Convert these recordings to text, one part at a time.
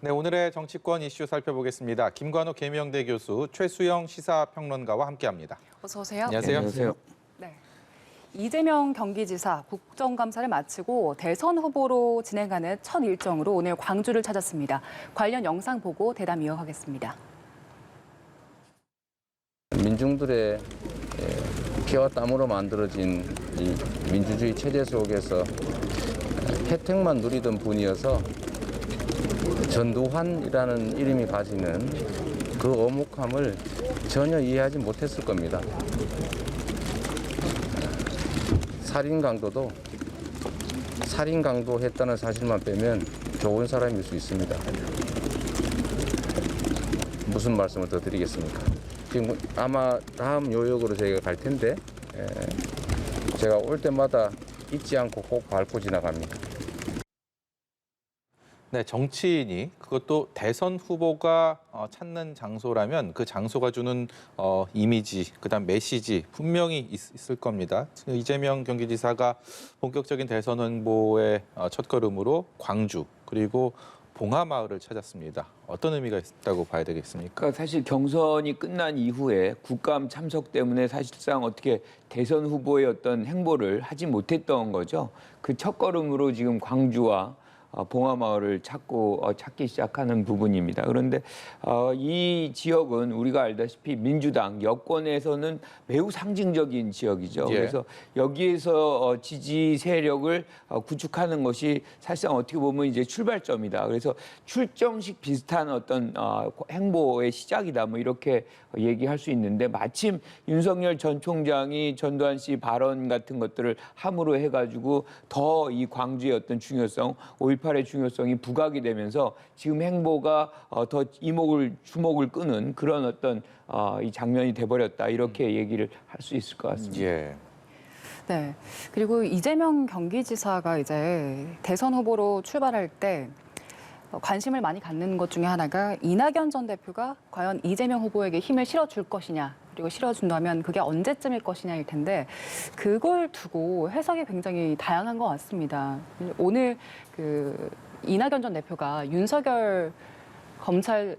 네, 오늘의 정치권 이슈 살펴보겠습니다. 김관호 계명대 교수, 최수영 시사평론가와 함께합니다. 어서 오세요. 안녕하세요. 안녕하세요. 네. 이재명 경기지사 국정감사를 마치고 대선 후보로 진행하는 첫 일정으로 오늘 광주를 찾았습니다. 관련 영상 보고 대담 이어가겠습니다. 민중들의 피와 땀으로 만들어진 이 민주주의 체제 속에서 혜택만 누리던 분이어서 전두환이라는 이름이 가지는 그 어묵함을 전혀 이해하지 못했을 겁니다. 살인 강도도 했다는 사실만 빼면 좋은 사람일 수 있습니다. 무슨 말씀을 더 드리겠습니까? 지금 아마 다음 요역으로 저희가 갈 텐데 제가 올 때마다 잊지 않고 꼭 밟고 지나갑니다. 네, 정치인이 그것도 대선 후보가 찾는 장소라면 그 장소가 주는 이미지, 그다음 메시지 분명히 있을 겁니다. 이재명 경기지사가 본격적인 대선 홍보의 첫걸음으로 광주 그리고 봉하마을을 찾았습니다. 어떤 의미가 있다고 봐야 되겠습니까? 그러니까 사실 경선이 끝난 이후에 국감 참석 때문에 사실상 어떻게 대선 후보의 어떤 행보를 하지 못했던 거죠. 그 첫걸음으로 지금 광주와 봉하마을을 찾기 시작하는 부분입니다. 그런데 이 지역은 우리가 알다시피 민주당 여권에서는 매우 상징적인 지역이죠. 예. 그래서 여기에서 지지 세력을 구축하는 것이 사실상 어떻게 보면 이제 출발점이다. 그래서 출정식 비슷한 어떤 행보의 시작이다. 뭐 이렇게 얘기할 수 있는데 마침 윤석열 전 총장이 전두환 씨 발언 같은 것들을 함으로 해가지고 더 이 광주의 어떤 중요성, 5.18의 중요성이 부각이 되면서 지금 행보가 더 주목을 끄는 그런 어떤 이 장면이 돼버렸다. 이렇게 얘기를 할 수 있을 것 같습니다. 예. 네. 그리고 이재명 경기지사가 이제 대선 후보로 출발할 때 관심을 많이 갖는 것 중에 하나가 이낙연 전 대표가 과연 이재명 후보에게 힘을 실어줄 것이냐, 그리고 실어준다면 그게 언제쯤일 것이냐일 텐데 그걸 두고 해석이 굉장히 다양한 것 같습니다. 오늘 이낙연 전 대표가 윤석열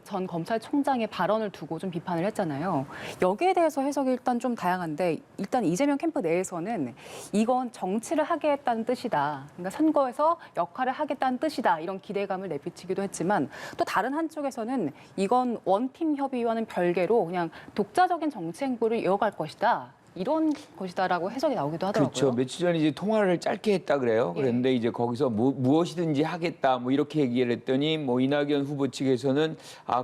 전 검찰총장의 발언을 두고 좀 비판을 했잖아요. 여기에 대해서 해석이 일단 좀 다양한데 일단 이재명 캠프 내에서는 이건 정치를 하겠다는 뜻이다. 그러니까 선거에서 역할을 하겠다는 뜻이다. 이런 기대감을 내비치기도 했지만 또 다른 한쪽에서는 이건 원팀 협의와는 별개로 그냥 독자적인 정치 행보를 이어갈 것이다. 이런 것이다라고 해석이 나오기도 하더라고요. 그렇죠. 며칠 전에 이제 통화를 짧게 했다 그래요. 예. 그런데 이제 거기서 무엇이든지 하겠다 뭐 이렇게 얘기를 했더니 뭐 이낙연 후보 측에서는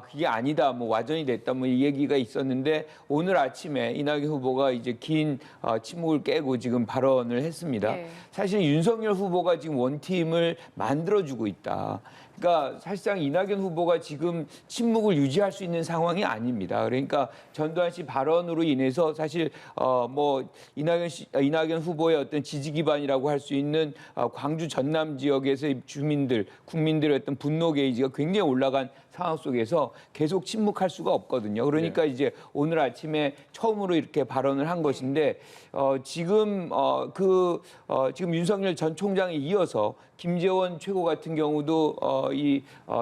그게 아니다 뭐 와전이 됐다 뭐 이 얘기가 있었는데 오늘 아침에 이낙연 후보가 이제 긴 침묵을 깨고 지금 발언을 했습니다. 예. 사실 윤석열 후보가 지금 원팀을 만들어주고 있다. 그러니까 사실상 이낙연 후보가 지금 침묵을 유지할 수 있는 상황이 아닙니다. 그러니까 전두환 씨 발언으로 인해서 사실 뭐 이낙연 후보의 어떤 지지 기반이라고 할 수 있는 광주 전남 지역에서의 국민들의 어떤 분노 게이지가 굉장히 올라간 상황 속에서 계속 침묵할 수가 없거든요. 그러니까 이제 오늘 아침에 처음으로 이렇게 발언을 한 것인데 지금 지금 윤석열 전 총장에 이어서 김재원 최고 같은 경우도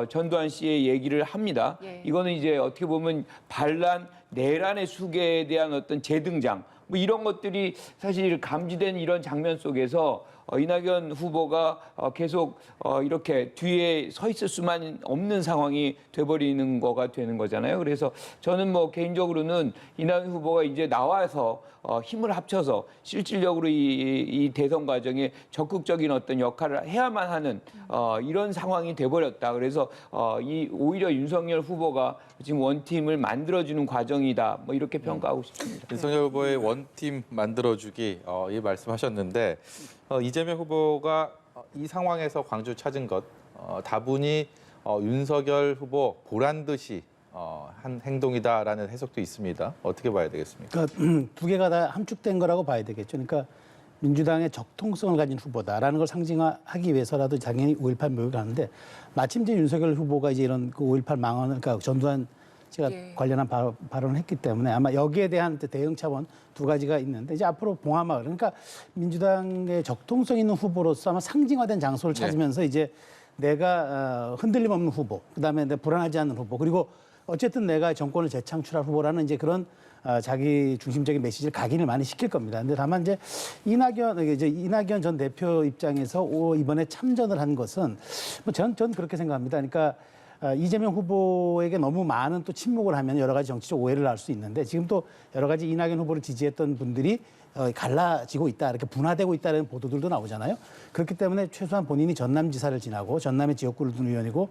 전두환 씨의 얘기를 합니다. 예. 이거는 이제 어떻게 보면 반란, 내란의 수계에 대한 어떤 재등장 뭐 이런 것들이 사실 감지된 이런 장면 속에서 이낙연 후보가 계속 이렇게 뒤에 서 있을 수만 없는 상황이 돼버리는 거가 되는 거잖아요. 그래서 저는 뭐 개인적으로는 이낙연 후보가 이제 나와서 힘을 합쳐서 실질적으로 이 대선 과정에 적극적인 어떤 역할을 해야만 하는 이런 상황이 돼버렸다. 그래서 오히려 윤석열 후보가 지금 원팀을 만들어주는 과정이다. 뭐 이렇게 평가하고 싶습니다. 윤석열 후보의 원팀 만들어주기 이 말씀하셨는데 이재명 후보가 이 상황에서 광주 찾은 것 다분히 윤석열 후보 보란 듯이 한 행동이다라는 해석도 있습니다. 어떻게 봐야 되겠습니까? 그러니까 두 개가 다 함축된 거라고 봐야 되겠죠. 그러니까 민주당의 적통성을 가진 후보다라는 걸 상징하기 위해서라도 당연히 5.18 묘기를 하는데 마침 이제 윤석열 후보가 이제 이런 그 5.18 망언을 그러니까 전두환 씨가 관련한 발언을 했기 때문에 아마 여기에 대한 대응 차원 두 가지가 있는데 이제 앞으로 봉하마을 그러니까 민주당의 적통성 있는 후보로서 아마 상징화된 장소를 찾으면서 이제 내가 흔들림 없는 후보, 그다음에 내가 불안하지 않는 후보, 그리고 어쨌든 내가 정권을 재창출할 후보라는 이제 그런 자기 중심적인 메시지를 각인을 많이 시킬 겁니다. 근데 다만 이제 이낙연 전 대표 입장에서 이번에 참전을 한 것은 전 그렇게 생각합니다. 그러니까 이재명 후보에게 너무 많은 또 침묵을 하면 여러 가지 정치적 오해를 할 수 있는데 지금 또 여러 가지 이낙연 후보를 지지했던 분들이 갈라지고 있다, 이렇게 분화되고 있다는 보도들도 나오잖아요. 그렇기 때문에 최소한 본인이 전남지사를 지나고 전남의 지역구를 둔 의원이고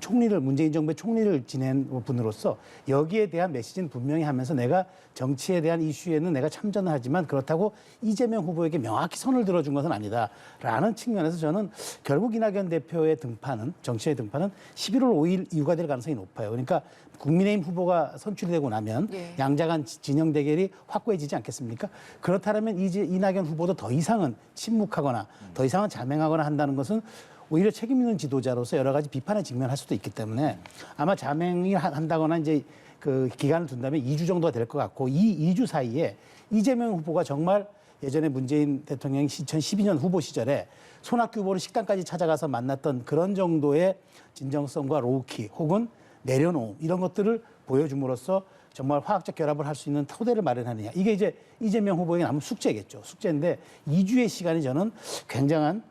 총리를 문재인 정부의 총리를 지낸 분으로서 여기에 대한 메시지는 분명히 하면서 내가 정치에 대한 이슈에는 내가 참전을 하지만 그렇다고 이재명 후보에게 명확히 선을 들어준 것은 아니다라는 측면에서 저는 결국 이낙연 대표의 등판은 정치의 등판은 11월 5일 이후가 될 가능성이 높아요. 그러니까 국민의힘 후보가 선출이 되고 나면 예. 양자 간 진영 대결이 확고해지지 않겠습니까? 그렇다면 이낙연 후보도 더 이상은 침묵하거나 더 이상은 자맹하거나 한다는 것은 오히려 책임 있는 지도자로서 여러 가지 비판에 직면할 수도 있기 때문에 아마 자맹이 한다거나 이제 그 기간을 둔다면 2주 정도가 될 것 같고 이 2주 사이에 이재명 후보가 정말 예전에 문재인 대통령이 2012년 후보 시절에 손학규 후보를 식당까지 찾아가서 만났던 그런 정도의 진정성과 로우키 혹은 내려놓음 이런 것들을 보여줌으로써 정말 화학적 결합을 할 수 있는 토대를 마련하느냐. 이게 이제 이재명 후보에게 남은 숙제겠죠. 숙제인데 2주의 시간이 저는 굉장한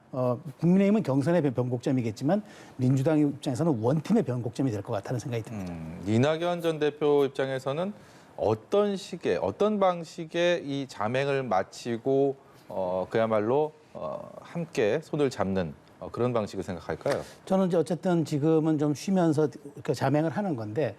국민의힘은 경선의 변곡점이겠지만 민주당 입장에서는 원팀의 변곡점이 될 것 같다는 생각이 듭니다. 이낙연 전 대표 입장에서는 어떤 시기에 어떤 방식의 이 자맹을 마치고 그야말로 함께 손을 잡는 그런 방식을 생각할까요? 저는 이제 어쨌든 지금은 좀 쉬면서 그 자맹을 하는 건데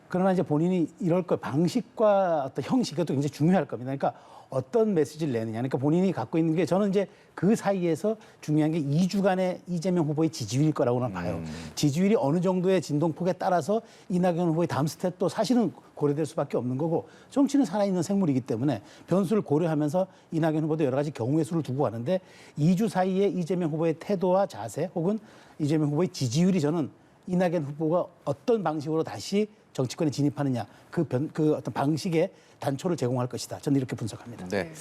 그러나 이제 본인이 이럴 거 방식과 어떤 형식 이것도 굉장히 중요할 겁니다. 그러니까 어떤 메시지를 내느냐. 그러니까 본인이 갖고 있는 게 저는 이제 그 사이에서 중요한 게 2주간의 이재명 후보의 지지율일 거라고는 봐요. 지지율이 어느 정도의 진동폭에 따라서 이낙연 후보의 다음 스텝도 사실은 고려될 수밖에 없는 거고 정치는 살아있는 생물이기 때문에 변수를 고려하면서 이낙연 후보도 여러 가지 경우의 수를 두고 가는데 2주 사이에 이재명 후보의 태도와 자세 혹은 이재명 후보의 지지율이 저는 이낙연 후보가 어떤 방식으로 다시 정치권에 진입하느냐 그 어떤 방식의 단초를 제공할 것이다. 저는 이렇게 분석합니다. 네.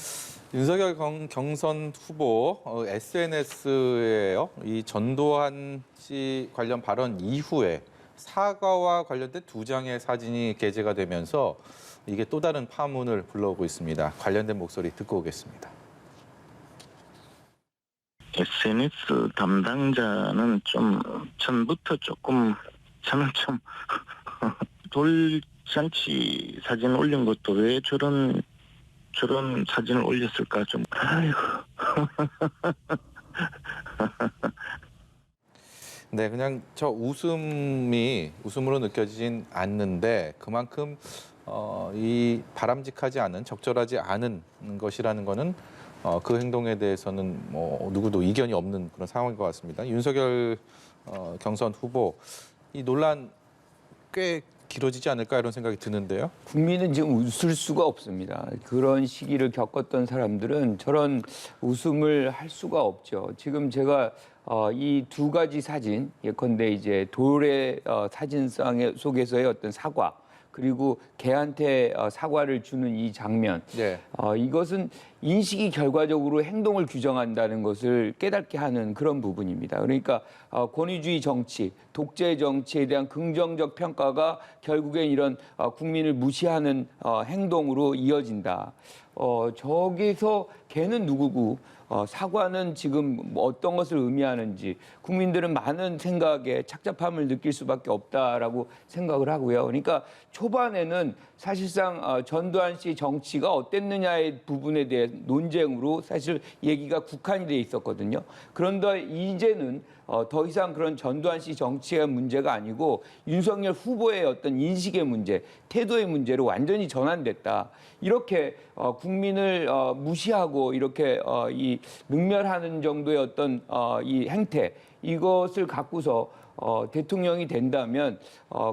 윤석열 경선 후보 SNS에요. 이 전두환 씨 관련 발언 이후에 사과와 관련된 2장의 사진이 게재가 되면서 이게 또 다른 파문을 불러오고 있습니다. 관련된 목소리 듣고 오겠습니다. SNS 담당자는 좀 전부터 조금 저는 좀 돌잔치 사진 올린 것도 왜 저런 사진을 올렸을까 좀 아이고. 네, 그냥 저 웃음으로 느껴지진 않는데 그만큼 이 바람직하지 않은 적절하지 않은 것이라는 거는 그 행동에 대해서는 뭐 누구도 이견이 없는 그런 상황인 것 같습니다. 윤석열 경선 후보 이 논란 꽤 길어지지 않을까 이런 생각이 드는데요. 국민은 지금 웃을 수가 없습니다. 그런 시기를 겪었던 사람들은 저런 웃음을 할 수가 없죠. 지금 제가 이 2가지 사진, 예컨대 이제 돌의 사진상 속에서의 어떤 사과, 그리고 개한테 사과를 주는 이 장면, 네. 이것은 인식이 결과적으로 행동을 규정한다는 것을 깨닫게 하는 그런 부분입니다. 그러니까 권위주의 정치, 독재 정치에 대한 긍정적 평가가 결국엔 이런 국민을 무시하는 행동으로 이어진다. 저기서 걔는 누구고 사과는 지금 어떤 것을 의미하는지 국민들은 많은 생각에 착잡함을 느낄 수밖에 없다라고 생각을 하고요. 그러니까 초반에는 사실상 전두환 씨 정치가 어땠느냐의 부분에 대한 논쟁으로 사실 얘기가 국한이 돼 있었거든요. 그런데 이제는 더 이상 그런 전두환 씨 정치의 문제가 아니고 윤석열 후보의 어떤 인식의 문제, 태도의 문제로 완전히 전환됐다. 이렇게 국민을 무시하고 이렇게 이 능멸하는 정도의 어떤 이 행태, 이것을 갖고서 대통령이 된다면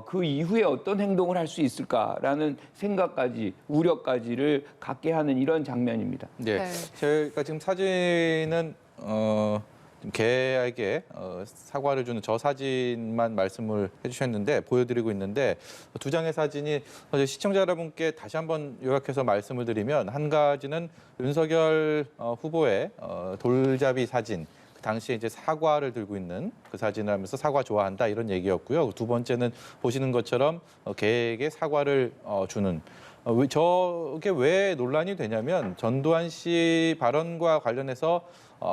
그 이후에 어떤 행동을 할 수 있을까라는 생각까지, 우려까지를 갖게 하는 이런 장면입니다. 네. 네. 제가 지금 사진은 개에게 사과를 주는 저 사진만 말씀을 해주셨는데 보여드리고 있는데 2장의 사진이 시청자 여러분께 다시 한번 요약해서 말씀을 드리면 한 가지는 윤석열 후보의 돌잡이 사진, 당시에 이제 사과를 들고 있는 그 사진을 하면서 사과 좋아한다 이런 얘기였고요. 두 번째는 보시는 것처럼 개에게 사과를 주는. 저게 왜 논란이 되냐면 전두환 씨 발언과 관련해서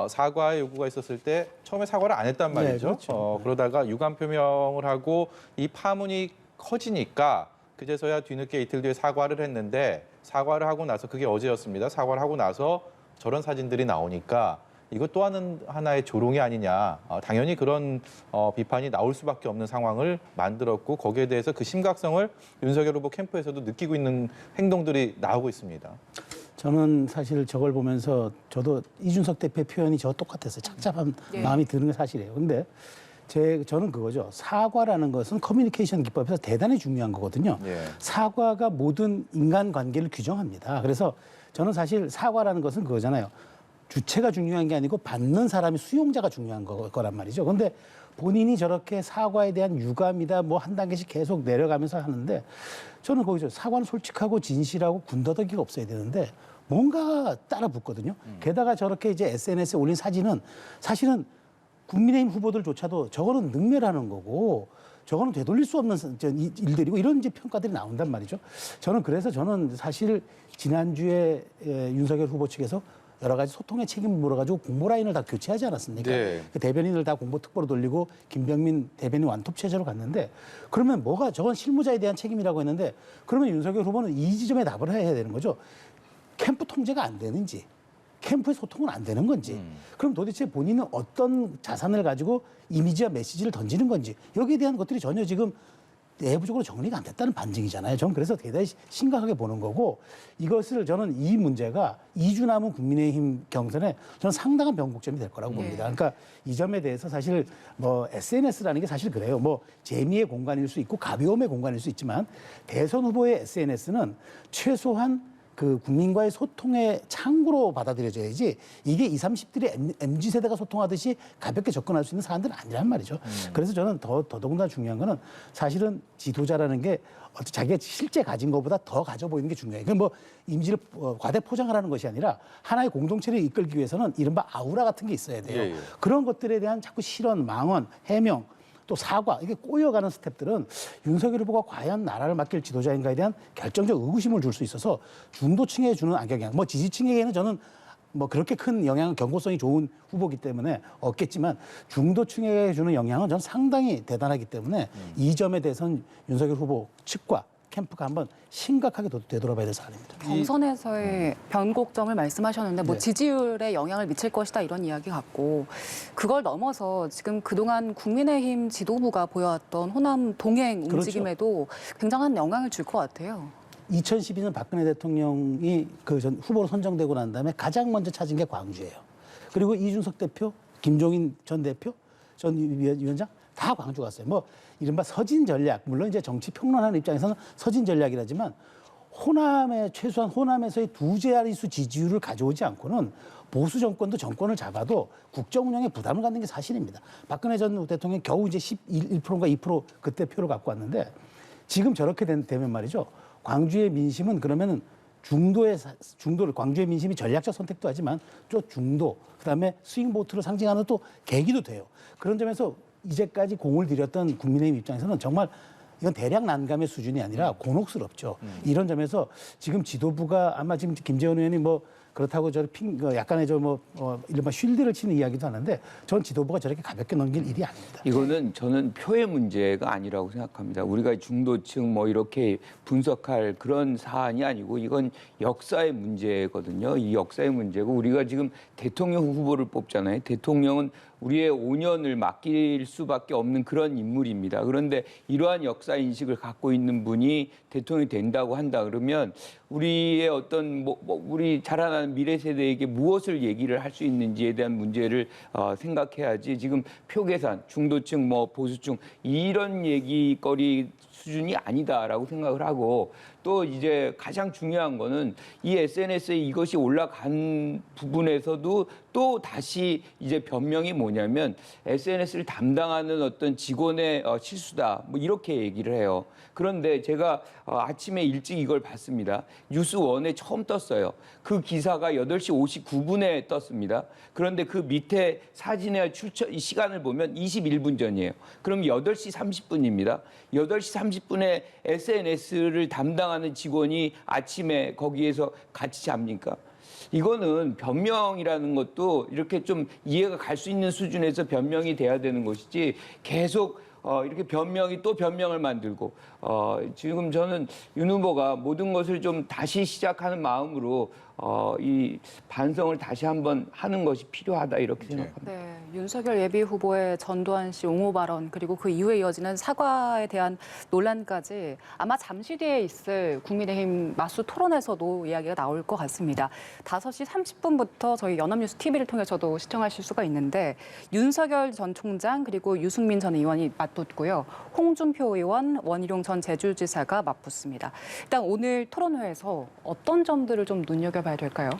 사과의 요구가 있었을 때 처음에 사과를 안 했단 말이죠. 네, 그렇죠. 그러다가 유감 표명을 하고 이 파문이 커지니까 그제서야 뒤늦게 이틀 뒤에 사과를 했는데 사과를 하고 나서 그게 어제였습니다. 사과를 하고 나서 저런 사진들이 나오니까 이것 또한 하나의 조롱이 아니냐. 당연히 그런 비판이 나올 수밖에 없는 상황을 만들었고 거기에 대해서 그 심각성을 윤석열 후보 캠프에서도 느끼고 있는 행동들이 나오고 있습니다. 저는 사실 저걸 보면서 저도 이준석 대표의 표현이 저와 똑같았어요. 착잡한 마음이 드는 게 사실이에요. 근데 저는 그거죠. 사과라는 것은 커뮤니케이션 기법에서 대단히 중요한 거거든요. 예. 사과가 모든 인간관계를 규정합니다. 그래서 저는 사실 사과라는 것은 그거잖아요. 주체가 중요한 게 아니고 받는 사람이 수용자가 중요한 거란 말이죠. 그런데 본인이 저렇게 사과에 대한 유감이다 뭐 한 단계씩 계속 내려가면서 하는데 저는 거기서 사과는 솔직하고 진실하고 군더더기가 없어야 되는데 뭔가 따라 붙거든요. 게다가 저렇게 이제 SNS에 올린 사진은 사실은 국민의힘 후보들조차도 저거는 능멸하는 거고 저거는 되돌릴 수 없는 일들이고 이런 이제 평가들이 나온단 말이죠. 그래서 저는 사실 지난주에 윤석열 후보 측에서 여러 가지 소통의 책임을 물어가지고 공보라인을 다 교체하지 않았습니까? 네. 그 대변인을 다 공보특보로 돌리고 김병민 대변인 완톱 체제로 갔는데 그러면 저건 실무자에 대한 책임이라고 했는데 그러면 윤석열 후보는 이 지점에 답을 해야 되는 거죠. 캠프 통제가 안 되는지 캠프의 소통은 안 되는 건지 그럼 도대체 본인은 어떤 자산을 가지고 이미지와 메시지를 던지는 건지 여기에 대한 것들이 전혀 지금 내부적으로 정리가 안 됐다는 반증이잖아요. 저는 그래서 대단히 심각하게 보는 거고 저는 이 문제가 2주 남은 국민의힘 경선에 저는 상당한 변곡점이 될 거라고 봅니다. 그러니까 이 점에 대해서 사실 SNS라는 게 사실 그래요. 재미의 공간일 수 있고 가벼움의 공간일 수 있지만 대선 후보의 SNS는 최소한 그 국민과의 소통의 창구로 받아들여져야지 이게 20, 30들이 MZ세대가 소통하듯이 가볍게 접근할 수 있는 사안들은 아니란 말이죠. 그래서 저는 더더군다나 중요한 거는 사실은 지도자라는 게 자기가 실제 가진 것보다 더 가져 보이는 게 중요해요. 그러니까 이미지를 과대 포장을 하는 것이 아니라 하나의 공동체를 이끌기 위해서는 이른바 아우라 같은 게 있어야 돼요. 예, 예. 그런 것들에 대한 자꾸 실언, 망언, 해명 또 사과 이게 꼬여가는 스텝들은 윤석열 후보가 과연 나라를 맡길 지도자인가에 대한 결정적 의구심을 줄 수 있어서 중도층에 주는 악영향, 지지층에게는 저는 그렇게 큰 영향은 경고성이 좋은 후보이기 때문에 없겠지만 중도층에 주는 영향은 저는 상당히 대단하기 때문에 이 점에 대해서는 윤석열 후보 측과 캠프가 한번 심각하게 되돌아봐야 될 사안입니다. 경선에서의 변곡점을 말씀하셨는데 네. 지지율에 영향을 미칠 것이다 이런 이야기 같고 그걸 넘어서 지금 그동안 국민의힘 지도부가 보여왔던 호남 동행 그렇죠. 움직임에도 굉장한 영향을 줄 것 같아요. 2012년 박근혜 대통령이 후보로 선정되고 난 다음에 가장 먼저 찾은 게 광주예요. 그리고 이준석 대표, 김종인 전 대표, 전 위원장 다 광주 갔어요. 이른바 서진 전략, 물론 이제 정치 평론하는 입장에서는 서진 전략이라지만 최소한 호남에서의 두 자릿수 지지율을 가져오지 않고는 보수 정권도 정권을 잡아도 국정 운영에 부담을 갖는 게 사실입니다. 박근혜 전 대통령이 겨우 이제 11%인가 2% 그때 표를 갖고 왔는데 지금 저렇게 되면 말이죠. 광주의 민심은 그러면은 중도를 광주의 민심이 전략적 선택도 하지만 또 중도, 그다음에 스윙보트로 상징하는 또 계기도 돼요. 그런 점에서 이제까지 공을 들였던 국민의힘 입장에서는 정말 이건 대략 난감의 수준이 아니라 곤혹스럽죠. 이런 점에서 지금 지도부가 아마 지금 김재원 의원이 그렇다고 약간의 이른바 쉴드를 치는 이야기도 하는데 전 지도부가 저렇게 가볍게 넘길 일이 아닙니다. 이거는 저는 표의 문제가 아니라고 생각합니다. 우리가 중도층 이렇게 분석할 그런 사안이 아니고 이건 역사의 문제거든요. 이 역사의 문제고 우리가 지금 대통령 후보를 뽑잖아요. 대통령은 우리의 5년을 맡길 수밖에 없는 그런 인물입니다. 그런데 이러한 역사 인식을 갖고 있는 분이 대통령이 된다고 한다 그러면 우리의 어떤 우리 자라나는 미래 세대에게 무엇을 얘기를 할 수 있는지에 대한 문제를 생각해야지 지금 표 계산, 중도층, 보수층 이런 얘기거리 수준이 아니다라고 생각을 하고 또 이제 가장 중요한 거는 이 SNS에 이것이 올라간 부분에서도 또 다시 이제 변명이 뭐냐면 SNS를 담당하는 어떤 직원의 실수다. 뭐 이렇게 얘기를 해요. 그런데 제가 아침에 일찍 이걸 봤습니다. 뉴스원에 처음 떴어요. 그 기사가 8시 59분에 떴습니다. 그런데 그 밑에 사진의 출처 시간을 보면 21분 전이에요. 그럼 8시 30분입니다. 8시 30분에 SNS를 담당하는 직원이 아침에 거기에서 같이 잡니까? 이거는 변명이라는 것도 이렇게 좀 이해가 갈 수 있는 수준에서 변명이 돼야 되는 것이지 계속 이렇게 변명이 또 변명을 만들고 지금 저는 윤 후보가 모든 것을 좀 다시 시작하는 마음으로 이 반성을 다시 한번 하는 것이 필요하다 이렇게 생각합니다. 네, 윤석열 예비 후보의 전두환 씨 옹호 발언 그리고 그 이후에 이어지는 사과에 대한 논란까지 아마 잠시 뒤에 있을 국민의힘 맞수 토론에서도 이야기가 나올 것 같습니다. 5시 30분부터 저희 연합뉴스 TV를 통해서도 시청하실 수가 있는데 윤석열 전 총장 그리고 유승민 전 의원이 맞붙고요. 홍준표 의원, 원희룡 전 제주지사가 맞붙습니다. 일단 오늘 토론회에서 어떤 점들을 좀 눈여겨봐야 될까요?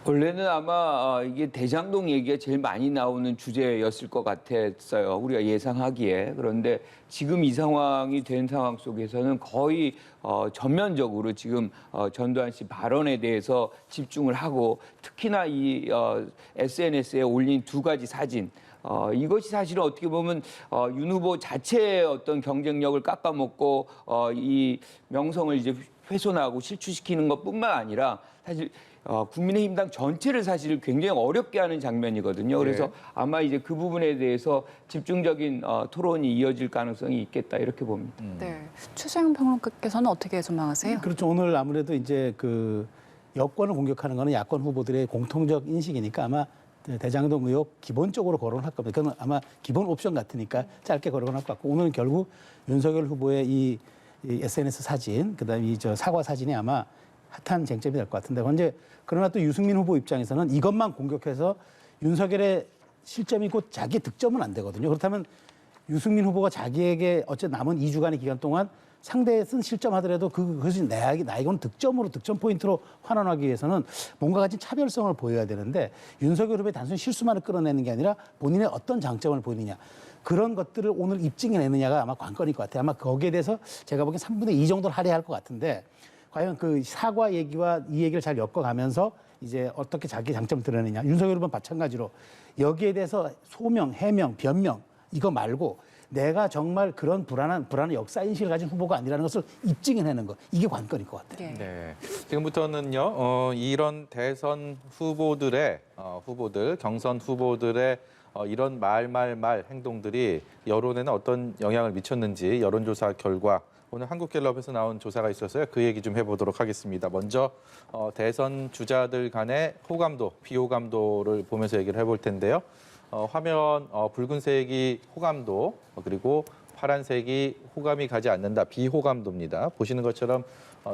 원래는 아마 이게 대장동 얘기가 제일 많이 나오는 주제였을 것 같았어요. 우리가 예상하기에. 그런데 지금 이 상황이 된 상황 속에서는 거의 전면적으로 지금 전두환 씨 발언에 대해서 집중을 하고 특히나 이 SNS에 올린 2가지 사진 이것이 사실은 어떻게 보면 윤 후보 자체의 어떤 경쟁력을 깎아먹고 이 명성을 이제 훼손하고 실추시키는 것뿐만 아니라 사실 국민의힘 당 전체를 사실 굉장히 어렵게 하는 장면이거든요. 그래서 아마 이제 그 부분에 대해서 집중적인 토론이 이어질 가능성이 있겠다 이렇게 봅니다. 네, 최재형 평론가께서는 어떻게 전망하세요? 그렇죠. 오늘 아무래도 이제 그 여권을 공격하는 거는 야권 후보들의 공통적 인식이니까 아마 대장동 의혹 기본적으로 거론할 겁니다. 그건 아마 기본 옵션 같으니까 짧게 거론할 것 같고 오늘은 결국 윤석열 후보의 이 SNS 사진, 그다음에 이 사과 사진이 아마 핫한 쟁점이 될 것 같은데 그러나 또 유승민 후보 입장에서는 이것만 공격해서 윤석열의 실점이 곧 자기 득점은 안 되거든요. 그렇다면 유승민 후보가 자기에게 어째 남은 2주간의 기간 동안 상대에 쓴 실점하더라도 그것이 나에게는 득점 포인트로 환원하기 위해서는 뭔가 가진 차별성을 보여야 되는데 윤석열 후보의 단순히 실수만을 끌어내는 게 아니라 본인의 어떤 장점을 보이느냐. 그런 것들을 오늘 입증해내느냐가 아마 관건일 것 같아요. 아마 거기에 대해서 제가 보기엔 3분의 2 정도를 할애할 것 같은데 과연 그 사과 얘기와 이 얘기를 잘 엮어가면서 이제 어떻게 자기 장점을 드러내냐. 윤석열 후보는 마찬가지로 여기에 대해서 소명, 해명, 변명 이거 말고 내가 정말 그런 불안한 역사인식을 가진 후보가 아니라는 것을 입증해내는 것. 이게 관건일 것 같아요. 네. 지금부터는요, 이런 대선 후보들, 경선 후보들의 이런 말 행동들이 여론에는 어떤 영향을 미쳤는지 여론조사 결과 오늘 한국갤럽에서 나온 조사가 있어서요. 그 얘기 좀 해보도록 하겠습니다. 먼저 대선 주자들 간의 호감도, 비호감도를 보면서 얘기를 해볼 텐데요. 화면 붉은색이 호감도, 그리고 파란색이 호감이 가지 않는다, 비호감도입니다. 보시는 것처럼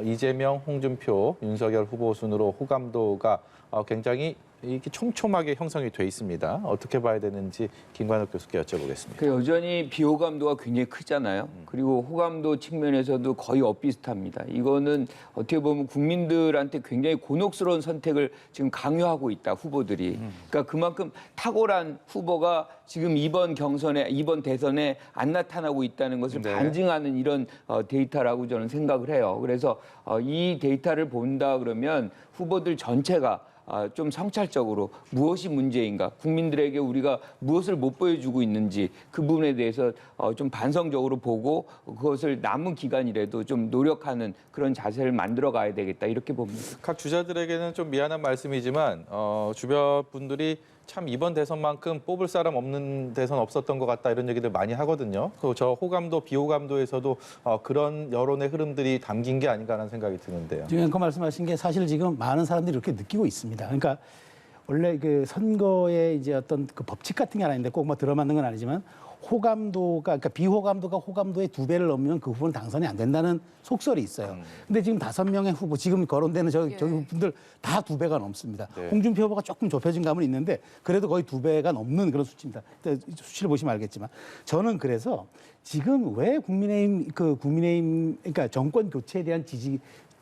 이재명, 홍준표, 윤석열 후보 순으로 호감도가 굉장히 이렇게 촘촘하게 형성이 돼 있습니다. 어떻게 봐야 되는지 김관욱 교수께 여쭤보겠습니다. 여전히 비호감도가 굉장히 크잖아요. 그리고 호감도 측면에서도 거의 엇비슷합니다. 이거는 어떻게 보면 국민들한테 굉장히 곤혹스러운 선택을 지금 강요하고 있다, 후보들이. 그러니까 그만큼 탁월한 후보가 지금 이번 대선에 안 나타나고 있다는 것을 반증하는 이런 데이터라고 저는 생각을 해요. 그래서 이 데이터를 본다 그러면 후보들 전체가 좀 성찰적으로 무엇이 문제인가, 국민들에게 우리가 무엇을 못 보여주고 있는지 그 부분에 대해서 좀 반성적으로 보고 그것을 남은 기간이라도 좀 노력하는 그런 자세를 만들어 가야 되겠다 이렇게 봅니다. 각 주자들에게는 좀 미안한 말씀이지만 주변 분들이 참 이번 대선만큼 뽑을 사람 없는 대선 없었던 것 같다 이런 얘기들 많이 하거든요. 그 저 호감도, 비호감도에서도 그런 여론의 흐름들이 담긴 게 아닌가라는 생각이 드는데요. 지금 앵커 말씀하신 게 사실 지금 많은 사람들이 이렇게 느끼고 있습니다. 그러니까 원래 그 선거에 이제 어떤 그 법칙 같은 게 아닌데 꼭 뭐 들어맞는 건 아니지만 호감도가, 그러니까 비호감도가 호감도의 2배를 넘으면 그 후보는 당선이 안 된다는 속설이 있어요. 근데 지금 5명의 후보, 지금 거론되는 저기 분들 다 2배가 넘습니다. 네. 홍준표 후보가 조금 좁혀진 감은 있는데 그래도 거의 2배가 넘는 그런 수치입니다. 수치를 보시면 알겠지만 저는 그래서 지금 왜 국민의힘 그러니까 정권 교체에 대한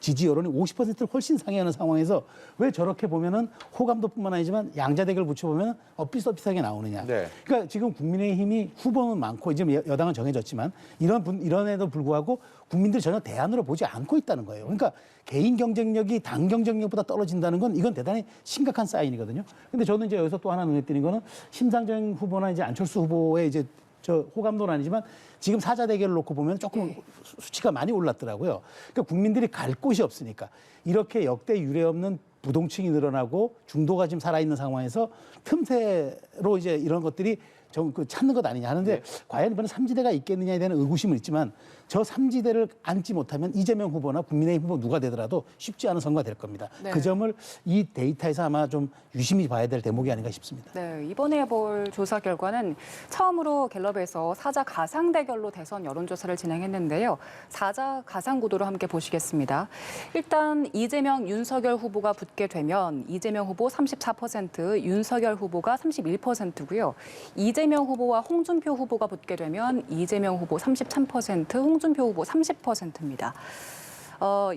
지지 여론이 50%를 훨씬 상회하는 상황에서 왜 저렇게 보면은 호감도뿐만 아니지만 양자택을 붙여보면 엇비슷하게 나오느냐. 네. 그러니까 지금 국민의힘이 후보는 많고 이제 여당은 정해졌지만 이런에도 불구하고 국민들이 전혀 대안으로 보지 않고 있다는 거예요. 그러니까 개인 경쟁력이 당 경쟁력보다 떨어진다는 건 이건 대단히 심각한 사인이거든요. 근데 저는 이제 여기서 또 하나 눈에 띄는 거는 심상정 후보나 이제 안철수 후보의 이제 저 호감도는 아니지만 지금 사자 대결을 놓고 보면 조금 수치가 많이 올랐더라고요. 그러니까 국민들이 갈 곳이 없으니까 이렇게 역대 유례 없는 부동층이 늘어나고 중도가 지금 살아있는 상황에서 틈새로 이제 이런 것들이 좀 찾는 것 아니냐 하는데 과연 이번에 삼지대가 있겠느냐에 대한 의구심은 있지만 저 삼지대를 안지 못하면 이재명 후보나 국민의힘 후보 누가 되더라도 쉽지 않은 선거가 될 겁니다. 네. 그 점을 이 데이터에서 아마 좀 유심히 봐야 될 대목이 아닌가 싶습니다. 네, 이번에 볼 조사 결과는 처음으로 갤럽에서 사자 가상 대결로 대선 여론조사를 진행했는데요. 사자 가상 구도로 함께 보시겠습니다. 일단 이재명, 윤석열 후보가 붙게 되면 이재명 후보 34%, 윤석열 후보가 31%고요. 이재명 후보와 홍준표 후보가 붙게 되면 이재명 후보 33%, 홍준표 후보 30%입니다.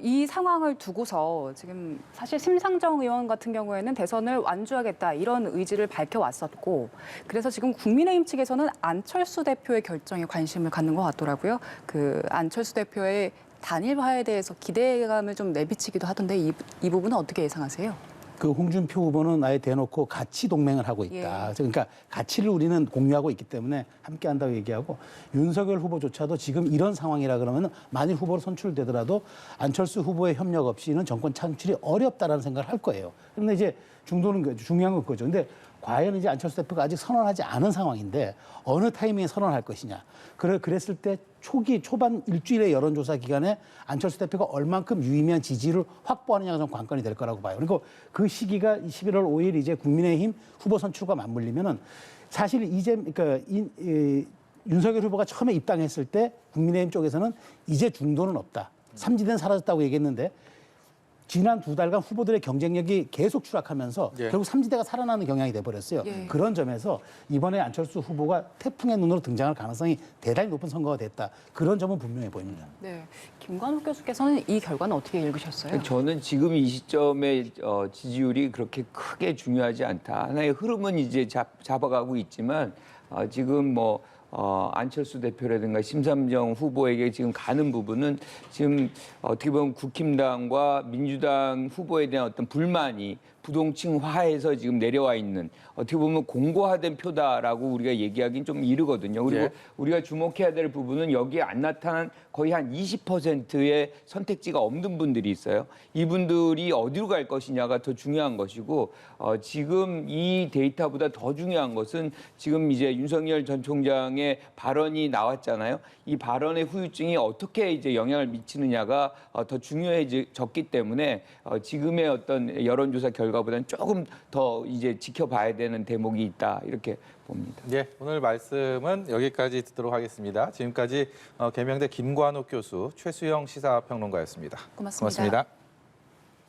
이 상황을 두고서 지금 사실 심상정 의원 같은 경우에는 대선을 완주하겠다 이런 의지를 밝혀왔었고 그래서 지금 국민의힘 측에서는 안철수 대표의 결정에 관심을 갖는 것 같더라고요. 그 안철수 대표의 단일화에 대해서 기대감을 좀 내비치기도 하던데 이 부분은 어떻게 예상하세요? 그 홍준표 후보는 아예 대놓고 가치 동맹을 하고 있다. 예. 그러니까 가치를 우리는 공유하고 있기 때문에 함께 한다고 얘기하고 윤석열 후보조차도 지금 이런 상황이라 그러면 만일 후보로 선출되더라도 안철수 후보의 협력 없이는 정권 창출이 어렵다라는 생각을 할 거예요. 그런데 이제 중요한 건 그거죠. 근데 과연 이제 안철수 대표가 아직 선언하지 않은 상황인데 어느 타이밍에 선언할 것이냐. 그랬을 때 초반 일주일의 여론조사 기간에 안철수 대표가 얼만큼 유의미한 지지를 확보하느냐가 좀 관건이 될 거라고 봐요. 그리고 그 시기가 11월 5일 이제 국민의힘 후보 선출과 맞물리면은 사실 윤석열 후보가 처음에 입당했을 때 국민의힘 쪽에서는 이제 중도는 없다. 삼지대는 사라졌다고 얘기했는데 지난 2달간 후보들의 경쟁력이 계속 추락하면서 예. 결국 삼지대가 살아나는 경향이 돼버렸어요. 예. 그런 점에서 이번에 안철수 후보가 태풍의 눈으로 등장할 가능성이 대단히 높은 선거가 됐다. 그런 점은 분명해 보입니다. 네, 김관욱 교수께서는 이 결과는 어떻게 읽으셨어요? 저는 지금 이 시점에 지지율이 그렇게 크게 중요하지 않다. 하나의 흐름은 이제 잡아가고 있지만 지금 안철수 대표라든가 심상정 후보에게 지금 가는 부분은 지금 어떻게 보면 국힘당과 민주당 후보에 대한 어떤 불만이 부동층화해서 지금 내려와 있는 어떻게 보면 공고화된 표다라고 우리가 얘기하기는 좀 이르거든요. 그리고 예. 우리가 주목해야 될 부분은 여기에 안 나타난 거의 한 20%의 선택지가 없는 분들이 있어요. 이분들이 어디로 갈 것이냐가 더 중요한 것이고 지금 이 데이터보다 더 중요한 것은 지금 이제 윤석열 전 총장의 발언이 나왔잖아요. 이 발언의 후유증이 어떻게 이제 영향을 미치느냐가 더 중요해졌기 때문에 지금의 어떤 여론조사 결과보다는 조금 더 이제 지켜봐야 되는 대목이 있다 이렇게 봅니다. 예, 오늘 말씀은 여기까지 듣도록 하겠습니다. 지금까지 계명대 김관욱 교수, 최수영 시사평론가였습니다. 고맙습니다. 고맙습니다.